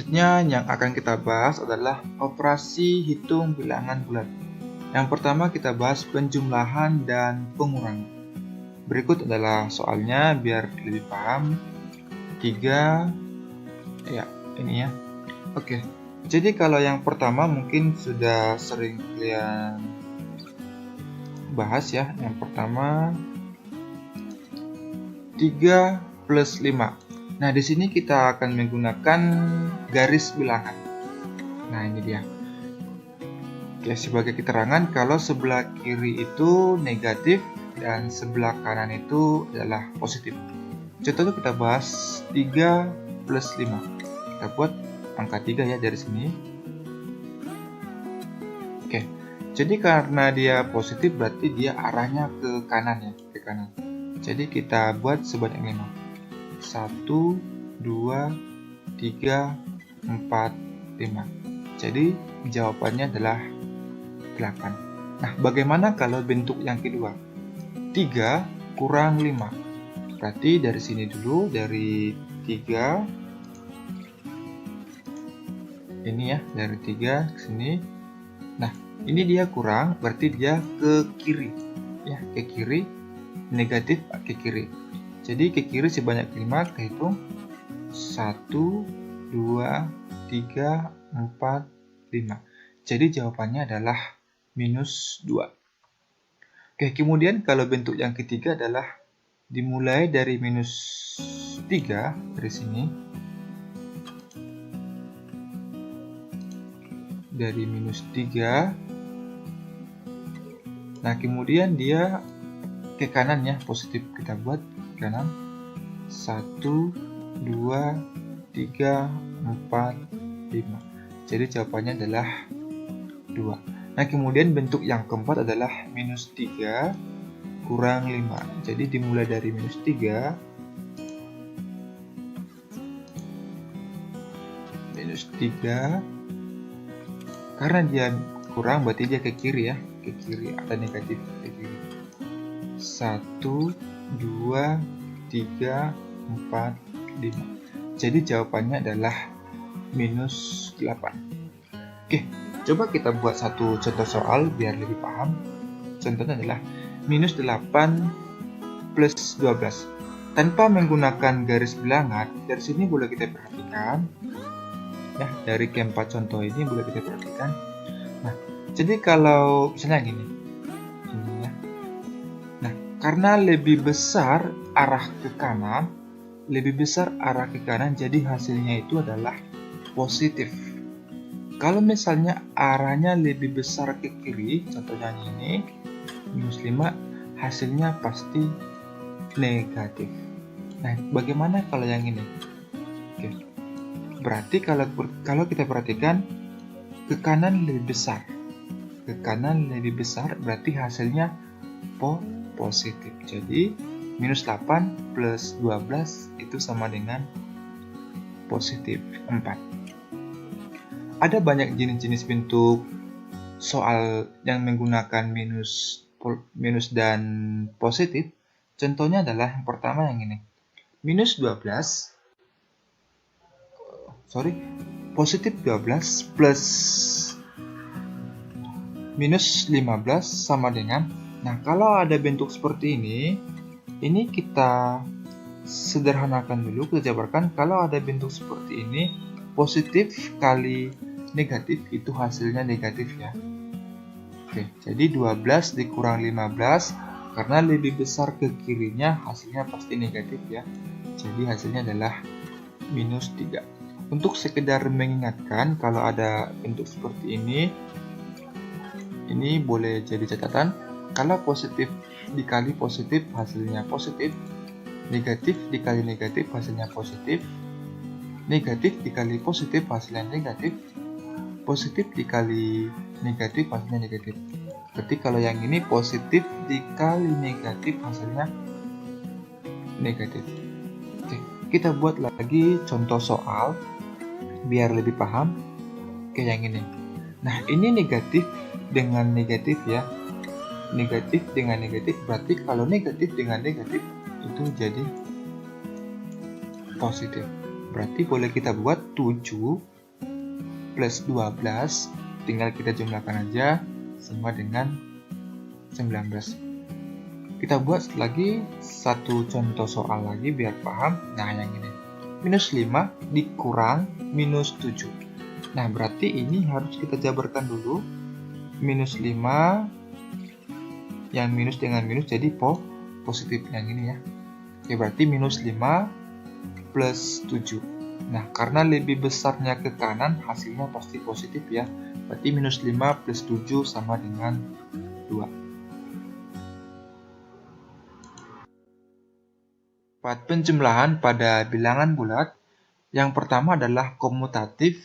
Selanjutnya yang akan kita bahas adalah operasi hitung bilangan bulat. Yang pertama kita bahas penjumlahan dan pengurangan. Berikut adalah soalnya biar lebih paham. 3 ya, ini ya. Oke. Jadi kalau yang pertama mungkin sudah sering kalian bahas ya. Yang pertama 3 plus 5. Nah, di sini kita akan menggunakan garis bilangan. Nah, ini dia. Oke, sebagai keterangan kalau sebelah kiri itu negatif dan sebelah kanan itu adalah positif. Contohnya kita bahas 3 plus 5. Kita buat angka 3 ya dari sini. Oke, jadi karena dia positif berarti dia arahnya ke kanan ya, ke kanan. Jadi kita buat sebanyak 5. 1, 2, 3, 4, 5. Jadi jawabannya adalah 8. Nah, bagaimana kalau bentuk yang kedua? 3 kurang 5. Berarti dari sini dulu, dari 3. Ini ya, dari 3 ke sini. Nah, ini dia kurang, berarti dia ke kiri. Ya, ke kiri, negatif ke kiri. Jadi ke kiri sebanyak 5, kita hitung 1, 2, 3, 4, 5. Jadi jawabannya adalah minus 2. Oke, kemudian kalau bentuk yang ketiga adalah dimulai dari minus 3, dari sini. Dari minus 3. Nah, kemudian dia ke kanan ya, positif kita buat kanan. 1, 2, 3, 4, 5. Jadi jawabannya adalah 2. Nah, kemudian bentuk yang keempat adalah minus 3 kurang 5. Jadi dimulai dari minus 3. Minus 3. Karena dia kurang berarti dia ke kiri ya. Ke kiri, ada negatif ke kiri. 1, 2, 3, 4, 5. Jadi jawabannya adalah minus 8. Oke, coba kita buat satu contoh soal biar lebih paham. Contohnya adalah minus 8 plus 12. Tanpa menggunakan garis bilangan, dari sini boleh kita perhatikan. Ya, dari keempat contoh ini boleh kita perhatikan. Nah, jadi kalau misalnya gini. Ini ya. Nah, karena lebih besar arah ke kanan, jadi hasilnya itu adalah positif. Kalau misalnya arahnya lebih besar ke kiri, contohnya ini, minus 5, hasilnya pasti negatif. Nah, bagaimana kalau yang ini? Oke. Berarti kalau kita perhatikan, ke kanan lebih besar. Ke kanan lebih besar berarti hasilnya positif. Jadi minus 8 plus 12 itu sama dengan positif 4. Ada banyak jenis-jenis bentuk soal yang menggunakan minus dan positif. Contohnya adalah yang pertama yang ini. Minus 12 positif 12 plus minus 15 sama dengan. Nah, kalau ada bentuk seperti ini kita sederhanakan dulu, kita jabarkan. Kalau ada bentuk seperti ini, positif kali negatif itu hasilnya negatif ya. Oke, jadi 12 dikurang 15 karena lebih besar ke kirinya hasilnya pasti negatif ya. Jadi hasilnya adalah minus 3. Untuk sekedar mengingatkan kalau ada bentuk seperti ini boleh jadi catatan. Kalau positif dikali positif hasilnya positif, negatif dikali negatif hasilnya positif, negatif dikali positif hasilnya negatif, positif dikali negatif hasilnya negatif. Berarti kalau yang ini positif dikali negatif hasilnya negatif. Oke, kita buat lagi contoh soal biar lebih paham. Oke, yang ini. Nah, ini negatif dengan negatif ya. Negatif dengan negatif, berarti kalau negatif dengan negatif itu jadi positif. Berarti boleh kita buat 7 plus 12, tinggal kita jumlahkan aja, sama dengan 19. Kita buat lagi satu contoh soal lagi biar paham. Nah, yang ini. Minus 5 dikurang minus 7. Nah, berarti ini harus kita jabarkan dulu. Minus 5, yang minus dengan minus jadi positif yang ini ya. Oke, berarti minus 5 plus 7. Nah, karena lebih besarnya ke kanan, hasilnya pasti positif ya. Berarti minus 5 plus 7 sama dengan 2. Sifat penjumlahan pada bilangan bulat. Yang pertama adalah komutatif.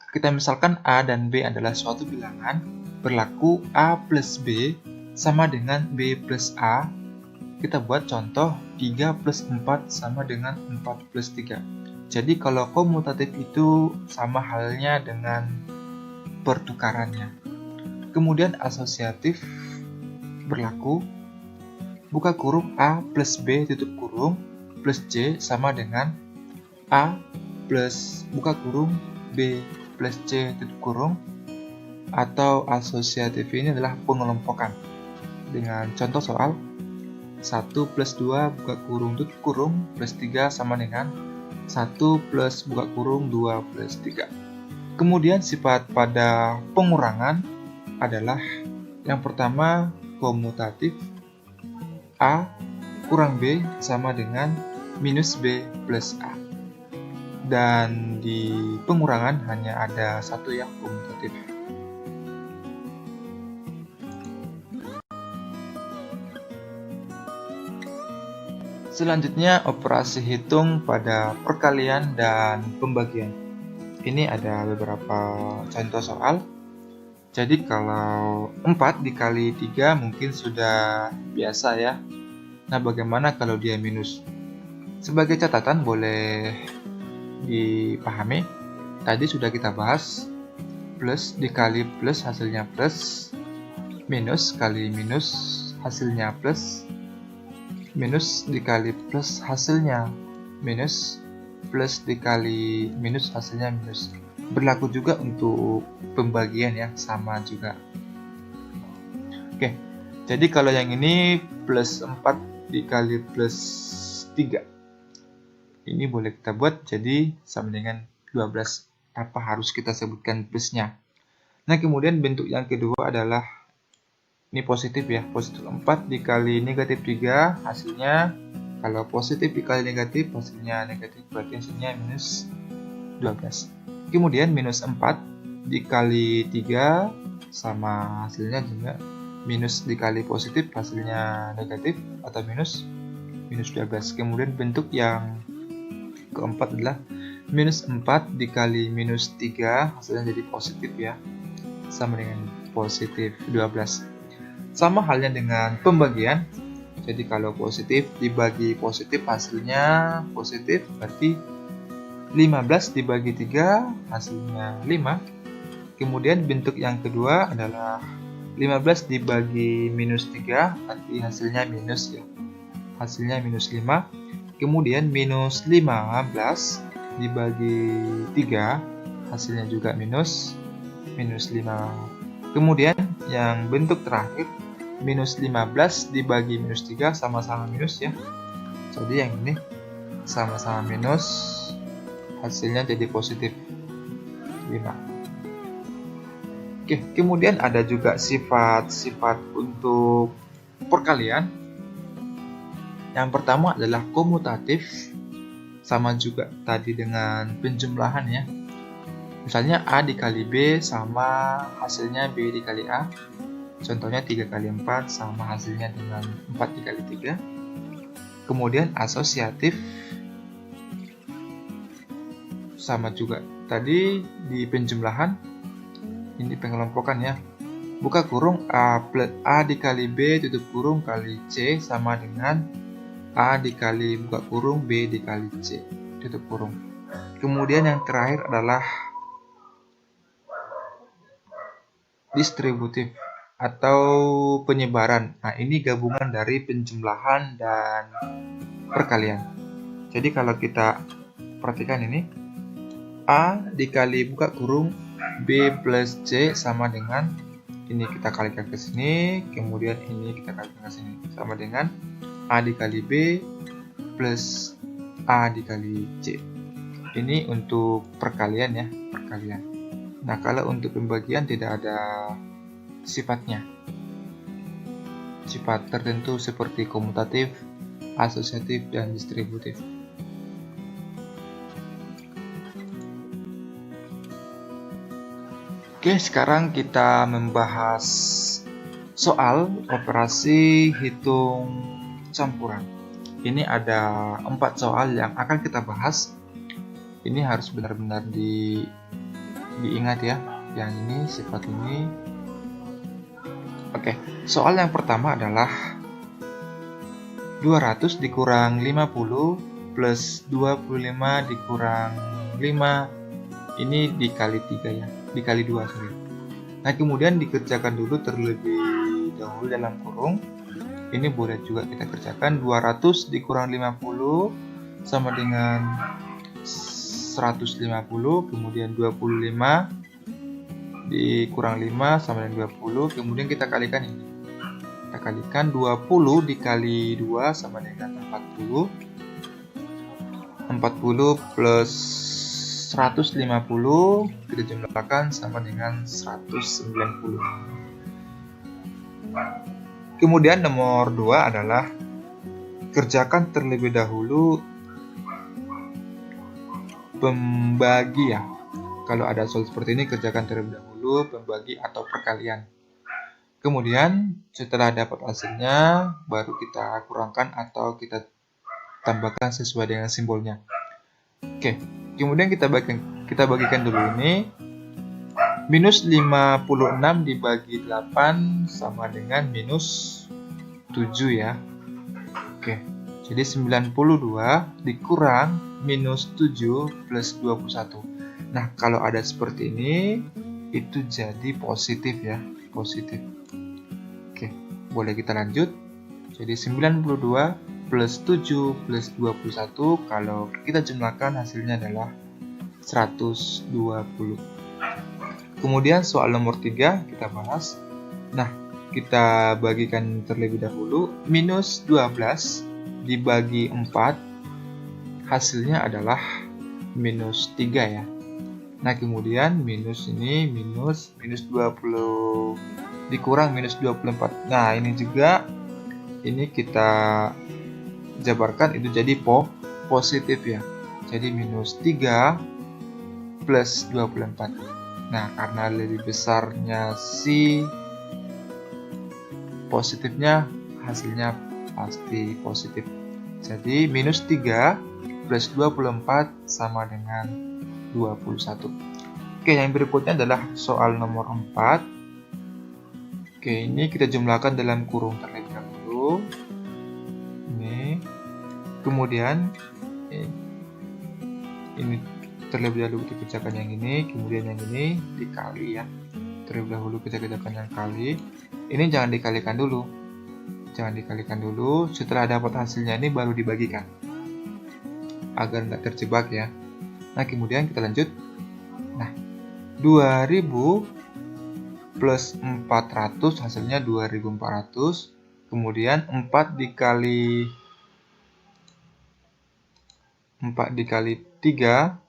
Kita misalkan A dan B adalah suatu bilangan, berlaku A plus B sama dengan B plus A. Kita buat contoh 3 plus 4 sama dengan 4 plus 3. Jadi kalau komutatif itu sama halnya dengan pertukarannya. Kemudian asosiatif berlaku, buka kurung A plus B tutup kurung plus C sama dengan A plus buka kurung B plus C tutup kurung. Atau asosiatif ini adalah pengelompokan dengan contoh soal 1 plus 2 buka kurung tutup kurung plus 3 sama dengan 1 plus buka kurung 2 plus 3. Kemudian sifat pada pengurangan adalah yang pertama komutatif, A kurang B sama dengan minus B plus A. Dan di pengurangan hanya ada satu yang komutatif. Selanjutnya operasi hitung pada perkalian dan pembagian. Ini ada beberapa contoh soal. Jadi kalau 4 dikali 3 mungkin sudah biasa ya. Nah, bagaimana kalau dia minus? Sebagai catatan boleh dipahami. Tadi sudah kita bahas. Plus dikali plus hasilnya plus. Minus kali minus hasilnya plus. Minus dikali plus hasilnya minus. Plus dikali minus hasilnya minus. Berlaku juga untuk pembagian ya, sama juga. Oke, jadi kalau yang ini plus 4 dikali plus 3, ini boleh kita buat jadi sama dengan 12. Apa harus kita sebutkan plusnya? Nah, kemudian bentuk yang kedua adalah ini positif ya, positif 4 dikali negatif 3, hasilnya kalau positif dikali negatif, hasilnya negatif, berarti hasilnya minus 12. Kemudian minus 4 dikali 3 sama hasilnya juga minus dikali positif, hasilnya negatif atau minus 12. Kemudian bentuk yang keempat adalah minus 4 dikali minus 3, hasilnya jadi positif ya, sama dengan positif 12. Sama halnya dengan pembagian. Jadi kalau positif dibagi positif hasilnya positif, berarti 15 dibagi 3 hasilnya 5. Kemudian bentuk yang kedua adalah 15 dibagi minus 3, berarti hasilnya minus ya. Hasilnya minus 5. Kemudian minus 15 dibagi 3, hasilnya juga minus 5. Kemudian yang bentuk terakhir minus 15 dibagi minus 3 sama-sama minus ya. Jadi yang ini sama-sama minus, hasilnya jadi positif 5. Oke, kemudian ada juga sifat-sifat untuk perkalian. Yang pertama adalah komutatif, sama juga tadi dengan penjumlahan ya. Misalnya A dikali B sama hasilnya B dikali A. Contohnya 3 kali 4 sama hasilnya dengan 4 dikali 3. Kemudian asosiatif, sama juga tadi di penjumlahan, ini pengelompokan ya. Buka kurung A dikali B tutup kurung kali C sama dengan A dikali buka kurung B dikali C tutup kurung. Kemudian yang terakhir adalah distributif atau penyebaran. Nah, ini gabungan dari penjumlahan dan perkalian. Jadi kalau kita perhatikan ini, A dikali buka kurung B plus C sama dengan ini kita kalikan ke sini, kemudian ini kita kalikan ke sini sama dengan A dikali B plus A dikali C. Ini untuk perkalian ya, perkalian. Nah, kalau untuk pembagian tidak ada sifatnya. Sifat tertentu seperti komutatif, asosiatif, dan distributif. Oke, sekarang kita membahas soal operasi hitung campuran. Ini ada 4 soal yang akan kita bahas. Ini harus benar-benar diingat ya. Yang ini, sifat ini. Oke, soal yang pertama adalah 200 dikurang 50 plus 25 dikurang 5. Ini dikali 3 ya. Dikali 2 sorry. Nah, kemudian dikerjakan dulu terlebih dahulu dalam kurung. Ini boleh juga kita kerjakan. 200 dikurang 50 sama dengan 150, kemudian 25 dikurang 5 sama dengan 20, kemudian kita kalikan ini. Kita kalikan 20 dikali 2 sama dengan 40. 40 plus 150 kita jumlahkan sama dengan 190. Kemudian nomor 2 adalah kerjakan terlebih dahulu pembagi ya. Kalau ada soal seperti ini, kerjakan terlebih dahulu pembagi atau perkalian. Kemudian setelah dapat hasilnya, baru kita kurangkan atau kita tambahkan sesuai dengan simbolnya. Oke, kemudian kita bagikan dulu ini. Minus 56 dibagi 8 sama dengan minus 7 ya. Oke, jadi 92 dikurang minus 7 plus 21. Nah, kalau ada seperti ini, itu jadi positif ya, positif. Oke, boleh kita lanjut. Jadi 92 plus 7 plus 21, kalau kita jumlahkan hasilnya adalah 120. Kemudian soal nomor 3 kita bahas. Nah, kita bagikan terlebih dahulu. Minus 12 dibagi 4, hasilnya adalah minus 3 ya. Nah, kemudian minus ini minus 20 dikurang minus 24. Nah, ini juga ini kita jabarkan itu jadi positif ya. Jadi minus 3 plus 24. Nah, karena lebih besarnya si positifnya, hasilnya pasti positif. Jadi minus 3 plus 24 sama dengan 21. Oke, yang berikutnya adalah soal nomor 4. Oke, ini kita jumlahkan dalam kurung terlebih dahulu. Ini. Kemudian ini terlebih dahulu kita kerjakan yang ini, kemudian yang ini dikali ya. Terlebih dahulu kita kerjakan yang kali. Ini jangan dikalikan dulu. Jangan dikalikan dulu, setelah dapat hasilnya ini baru dibagikan. Agar nggak terjebak ya. Nah, kemudian kita lanjut. Nah, 2000 plus 400 hasilnya 2400. Kemudian 4 dikali 4 dikali 30,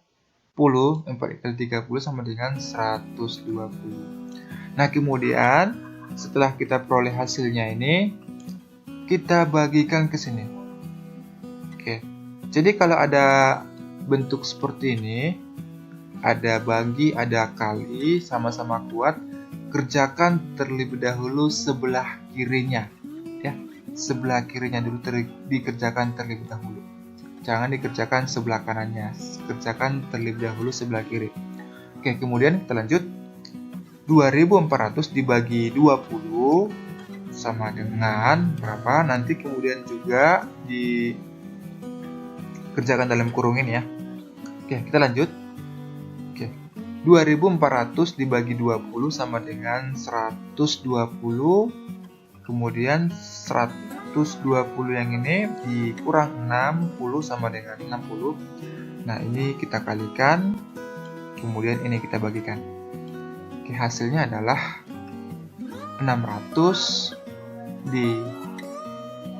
4 dikali 30 sama dengan 120. Nah, kemudian setelah kita peroleh hasilnya ini, kita bagikan ke sini. Oke. Jadi kalau ada bentuk seperti ini, ada bagi, ada kali, sama-sama kuat, kerjakan terlebih dahulu sebelah kirinya. Ya, sebelah kirinya dulu dikerjakan terlebih dahulu. Jangan dikerjakan sebelah kanannya, kerjakan terlebih dahulu sebelah kiri. Oke, kemudian kita lanjut. 2400 dibagi 20 sama dengan berapa? Nanti kemudian juga dikerjakan dalam kurung ini ya. Oke, kita lanjut. Oke. 2400 dibagi 20 sama dengan 120. Kemudian 120 yang ini dikurang 60 sama dengan 60. Nah, ini kita kalikan. kemudian ini kita bagikan. Oke, hasilnya adalah 600 di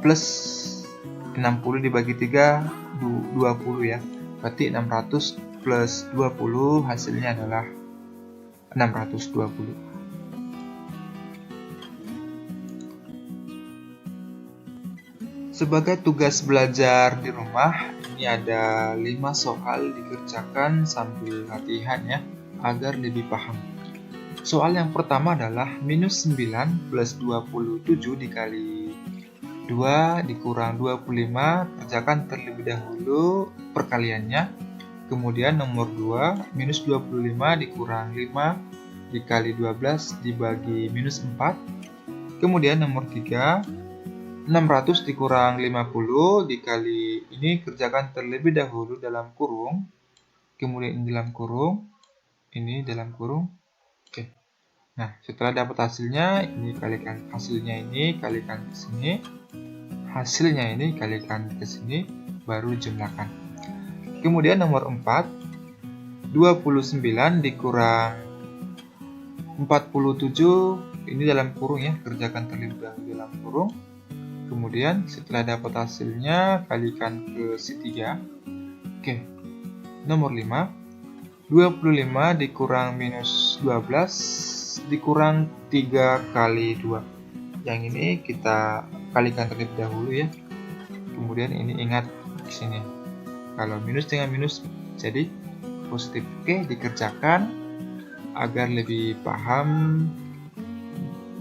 plus 60 dibagi 3, 20 ya. Berarti 600 plus 20 hasilnya adalah 620. Sebagai tugas belajar di rumah, ini ada 5 soal dikerjakan sambil latihan ya, agar lebih paham. Soal yang pertama adalah minus 9 plus 27 dikali 2 dikurang 25, kerjakan terlebih dahulu perkaliannya. Kemudian nomor 2, minus 25 dikurang 5 dikali 12 dibagi minus 4. Kemudian nomor 3, 600 dikurang 50 dikali ini kerjakan terlebih dahulu dalam kurung. Kemudian ini dalam kurung, ini dalam kurung. Oke. Nah, setelah dapat hasilnya, ini kalikan hasilnya ini kalikan ke sini. Hasilnya ini kalikan ke sini, baru jumlahkan. Kemudian nomor 4, 29 dikurang 47, ini dalam kurung ya, kerjakan terlebih dahulu dalam kurung. Kemudian setelah dapat hasilnya, kalikan ke segitiga. Oke, nomor 5, 25 dikurang minus 12 dikurang 3 kali 2. Yang ini kita kalikan terlebih dahulu ya. Kemudian ini ingat di sini. Kalau minus dengan minus jadi positif. Oke, dikerjakan agar lebih paham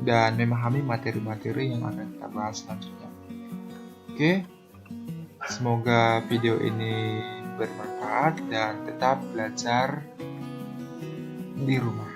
dan memahami materi-materi yang akan kita bahas selanjutnya. Oke, semoga video ini bermanfaat dan tetap belajar di rumah.